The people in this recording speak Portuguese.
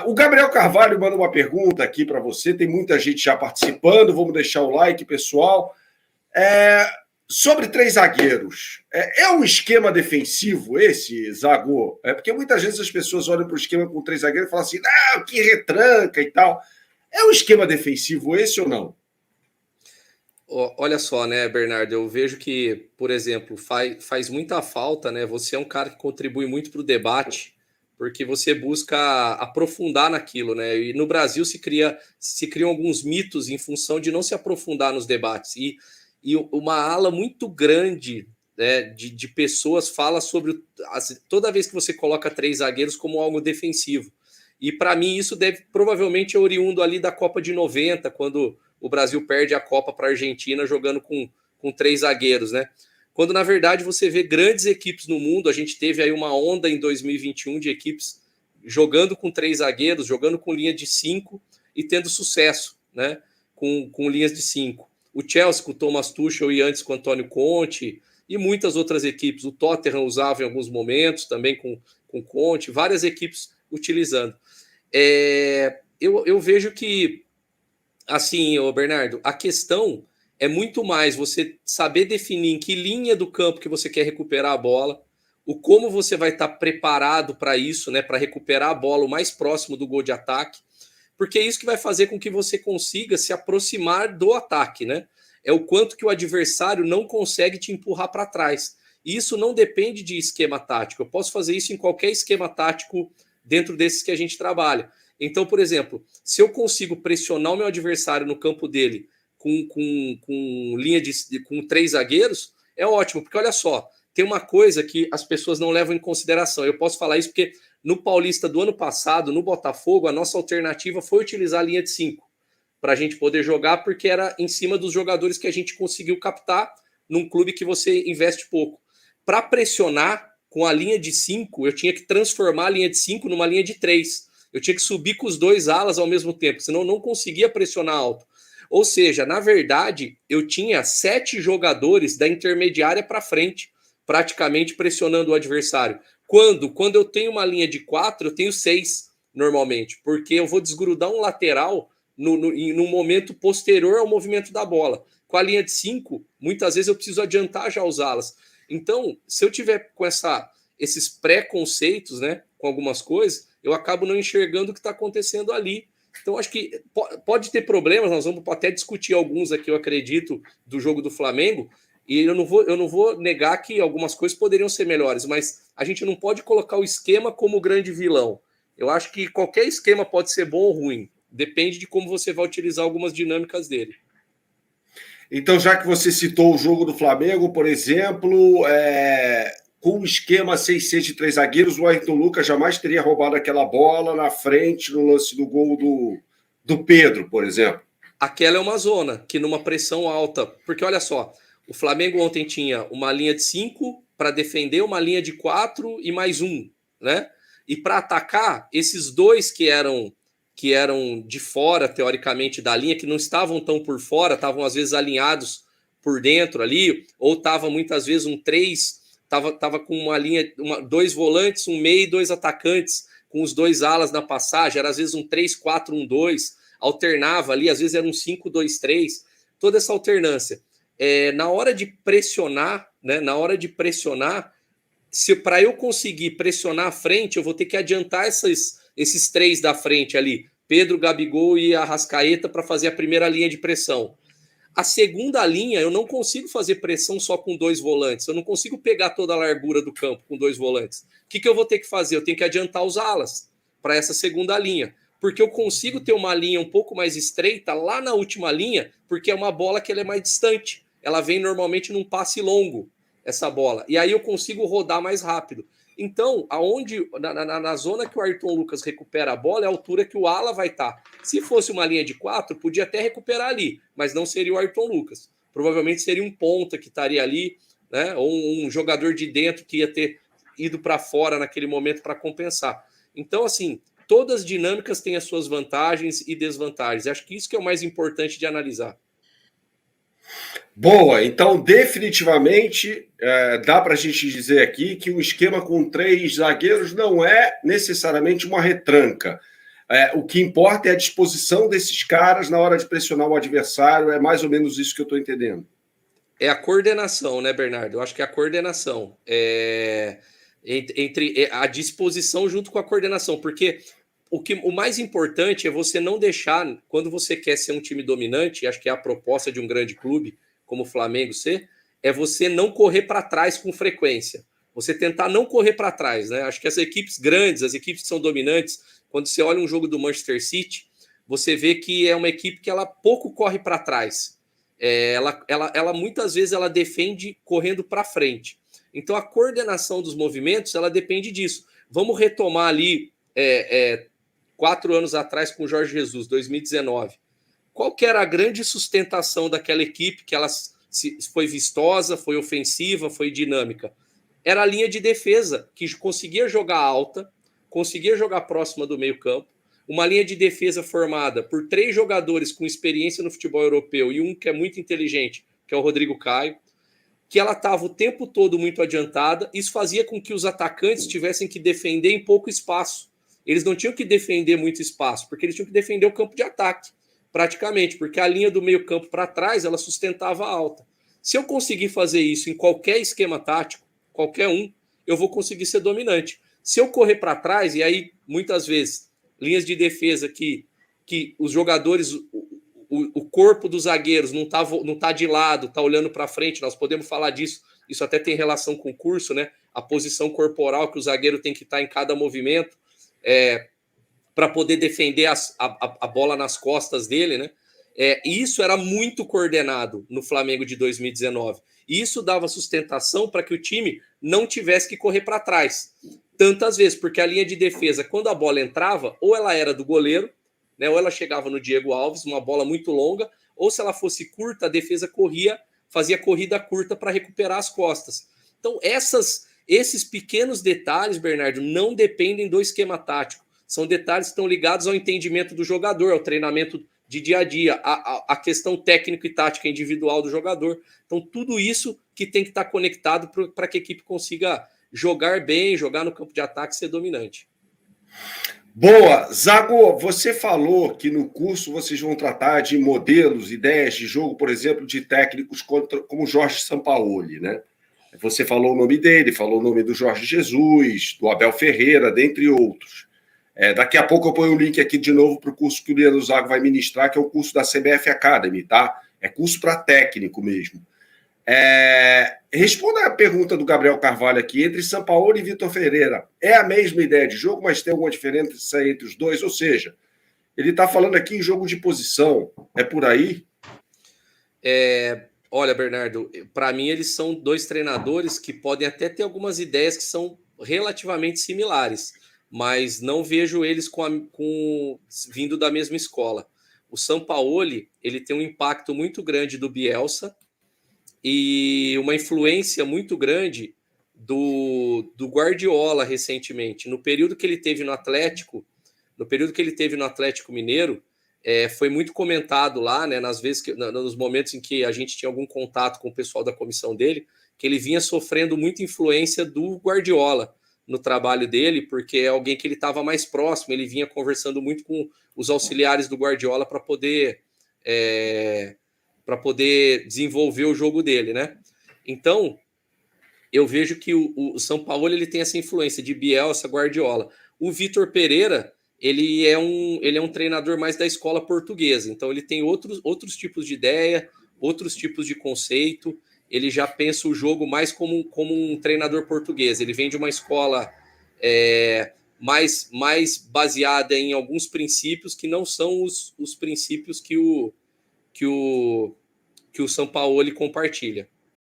O Gabriel Carvalho manda uma pergunta aqui para você. Tem muita gente já participando. Vamos deixar o like, pessoal. Sobre três zagueiros, é um esquema defensivo esse, Zago? Porque muitas vezes as pessoas olham para o esquema com três zagueiros e falam assim, que retranca e tal. É um esquema defensivo esse ou não? Olha só, né, Bernardo, eu vejo que, por exemplo, faz muita falta, né? Você é um cara que contribui muito para o debate, porque você busca aprofundar naquilo, né? E no Brasil se criam alguns mitos em função de não se aprofundar nos debates. E uma ala muito grande, né, de pessoas fala sobre toda vez que você coloca três zagueiros como algo defensivo. E para mim isso provavelmente é oriundo ali da Copa de 90, quando o Brasil perde a Copa para a Argentina jogando com três zagueiros, né? Quando na verdade você vê grandes equipes no mundo, a gente teve aí uma onda em 2021 de equipes jogando com três zagueiros, jogando com linha de 5 e tendo sucesso, né? Com linhas de 5. O Chelsea com o Thomas Tuchel e antes com o Antônio Conte e muitas outras equipes. O Tottenham usava em alguns momentos também com Conte, várias equipes utilizando. Eu vejo que, assim, Bernardo, a questão é muito mais você saber definir em que linha do campo que você quer recuperar a bola, o como você vai estar preparado para isso, né, para recuperar a bola o mais próximo do gol de ataque, porque é isso que vai fazer com que você consiga se aproximar do ataque, né? É o quanto que o adversário não consegue te empurrar para trás. E isso não depende de esquema tático. Eu posso fazer isso em qualquer esquema tático dentro desses que a gente trabalha. Então, por exemplo, se eu consigo pressionar o meu adversário no campo dele com linha com três zagueiros, é ótimo, porque olha só, tem uma coisa que as pessoas não levam em consideração. Eu posso falar isso porque no Paulista do ano passado, no Botafogo, a nossa alternativa foi utilizar a linha de 5 para a gente poder jogar, porque era em cima dos jogadores que a gente conseguiu captar num clube que você investe pouco. Para pressionar com a linha de 5, eu tinha que transformar a linha de 5 numa linha de 3. Eu tinha que subir com os dois alas ao mesmo tempo, senão eu não conseguia pressionar alto. Ou seja, na verdade, eu tinha 7 jogadores da intermediária para frente, praticamente pressionando o adversário. Quando eu tenho uma linha de 4, eu tenho 6 normalmente, porque eu vou desgrudar um lateral no momento posterior ao movimento da bola. Com a linha de 5, muitas vezes eu preciso adiantar já os alas. Então, se eu tiver com esses preconceitos, né, com algumas coisas, eu acabo não enxergando o que está acontecendo ali. Então, acho que pode ter problemas, nós vamos até discutir alguns aqui, eu acredito, do jogo do Flamengo, e eu não vou negar que algumas coisas poderiam ser melhores, mas a gente não pode colocar o esquema como o grande vilão. Eu acho que qualquer esquema pode ser bom ou ruim, depende de como você vai utilizar algumas dinâmicas dele. Então, já que você citou o jogo do Flamengo, por exemplo, com o esquema 6-6 de três zagueiros, o Ayrton Lucas jamais teria roubado aquela bola na frente no lance do gol do Pedro, por exemplo. Aquela é uma zona que numa pressão alta, porque olha só, o Flamengo ontem tinha uma linha de 5 para defender, uma linha de 4 e mais um, né? E para atacar, esses dois que eram de fora, teoricamente, da linha, que não estavam tão por fora, estavam às vezes alinhados por dentro ali, ou estava muitas vezes um 3, tava com uma linha, dois volantes, um meio e dois atacantes, com os dois alas na passagem, era às vezes um 3-4-1-2, alternava ali, às vezes era um 5-2-3, toda essa alternância. Na hora de pressionar, né, se para eu conseguir pressionar a frente, eu vou ter que adiantar esses três da frente ali, Pedro, Gabigol e Arrascaeta, para fazer a primeira linha de pressão. A segunda linha, eu não consigo fazer pressão só com dois volantes, eu não consigo pegar toda a largura do campo com dois volantes. O que eu vou ter que fazer? Eu tenho que adiantar os alas para essa segunda linha, porque eu consigo ter uma linha um pouco mais estreita lá na última linha, porque é uma bola que ela é mais distante, ela vem normalmente num passe longo, essa bola, e aí eu consigo rodar mais rápido. Então, na zona que o Ayrton Lucas recupera a bola, é a altura que o ala vai estar. Se fosse uma linha de 4, podia até recuperar ali, mas não seria o Ayrton Lucas. Provavelmente seria um ponta que estaria ali, né? Ou um jogador de dentro que ia ter ido para fora naquele momento para compensar. Então, assim, todas as dinâmicas têm as suas vantagens e desvantagens. Acho que isso que é o mais importante de analisar. Boa, então definitivamente dá para a gente dizer aqui que o esquema com três zagueiros não é necessariamente uma retranca. O que importa é a disposição desses caras na hora de pressionar o adversário. É mais ou menos isso que eu estou entendendo. É a coordenação, né, Bernardo? Eu acho que é a coordenação. Entre a disposição junto com a coordenação, porque o mais importante é você não deixar, quando você quer ser um time dominante, acho que é a proposta de um grande clube, como o Flamengo ser, é você não correr para trás com frequência. Você tentar não correr para trás, né? Acho que as equipes grandes, as equipes que são dominantes, quando você olha um jogo do Manchester City, você vê que é uma equipe que ela pouco corre para trás. Ela muitas vezes ela defende correndo para frente. Então a coordenação dos movimentos ela depende disso. Vamos retomar ali 4 anos atrás com o Jorge Jesus, 2019. Qual que era a grande sustentação daquela equipe que ela foi vistosa, foi ofensiva, foi dinâmica? Era a linha de defesa, que conseguia jogar alta, conseguia jogar próxima do meio campo, uma linha de defesa formada por 3 jogadores com experiência no futebol europeu e um que é muito inteligente, que é o Rodrigo Caio, que ela estava o tempo todo muito adiantada. Isso fazia com que os atacantes tivessem que defender em pouco espaço. Eles não tinham que defender muito espaço, porque eles tinham que defender o campo de ataque, praticamente, porque a linha do meio campo para trás, ela sustentava a alta. Se eu conseguir fazer isso em qualquer esquema tático, qualquer um, eu vou conseguir ser dominante. Se eu correr para trás, e aí, muitas vezes, linhas de defesa que os jogadores, o corpo dos zagueiros não tá de lado, tá olhando para frente, nós podemos falar disso, isso até tem relação com o curso, né? A posição corporal que o zagueiro tem que estar em cada movimento, para poder defender a bola nas costas dele, né? E isso era muito coordenado no Flamengo de 2019. E isso dava sustentação para que o time não tivesse que correr para trás tantas vezes, porque a linha de defesa, quando a bola entrava, ou ela era do goleiro, né, ou ela chegava no Diego Alves, uma bola muito longa, ou se ela fosse curta, a defesa fazia corrida curta para recuperar as costas. Então, esses pequenos detalhes, Bernardo, não dependem do esquema tático. São detalhes que estão ligados ao entendimento do jogador, ao treinamento de dia a dia, a questão técnica e tática individual do jogador. Então, tudo isso que tem que estar conectado para que a equipe consiga jogar bem, jogar no campo de ataque e ser dominante. Boa. Zago, você falou que no curso vocês vão tratar de modelos, ideias de jogo, por exemplo, de técnicos como Jorge Sampaoli, né? Você falou o nome dele, falou o nome do Jorge Jesus, do Abel Ferreira, dentre outros. Daqui a pouco eu ponho o link aqui de novo para o curso que o Leandro Zago vai ministrar, que é o curso da CBF Academy, tá? É curso para técnico mesmo. Responda a pergunta do Gabriel Carvalho aqui. Entre Sampaoli e Vitor Ferreira, é a mesma ideia de jogo, mas tem alguma diferença entre os dois? Ou seja, ele está falando aqui em jogo de posição. É por aí? Olha, Bernardo, para mim eles são 2 treinadores que podem até ter algumas ideias que são relativamente similares, mas não vejo eles vindo da mesma escola. O Sampaoli, ele tem um impacto muito grande do Bielsa e uma influência muito grande do Guardiola recentemente. No período que ele teve no Atlético Mineiro, foi muito comentado lá, né, nos momentos em que a gente tinha algum contato com o pessoal da comissão dele, que ele vinha sofrendo muita influência do Guardiola no trabalho dele, porque é alguém que ele estava mais próximo, ele vinha conversando muito com os auxiliares do Guardiola para poder desenvolver o jogo dele, né? Então, eu vejo que o Sampaoli ele tem essa influência de Bielsa, Guardiola. O Vitor Pereira, ele é um treinador mais da escola portuguesa, então ele tem outros tipos de ideia, outros tipos de conceito, ele já pensa o jogo mais como um treinador português, ele vem de uma escola mais baseada em alguns princípios que não são os princípios que o Sampaoli compartilha.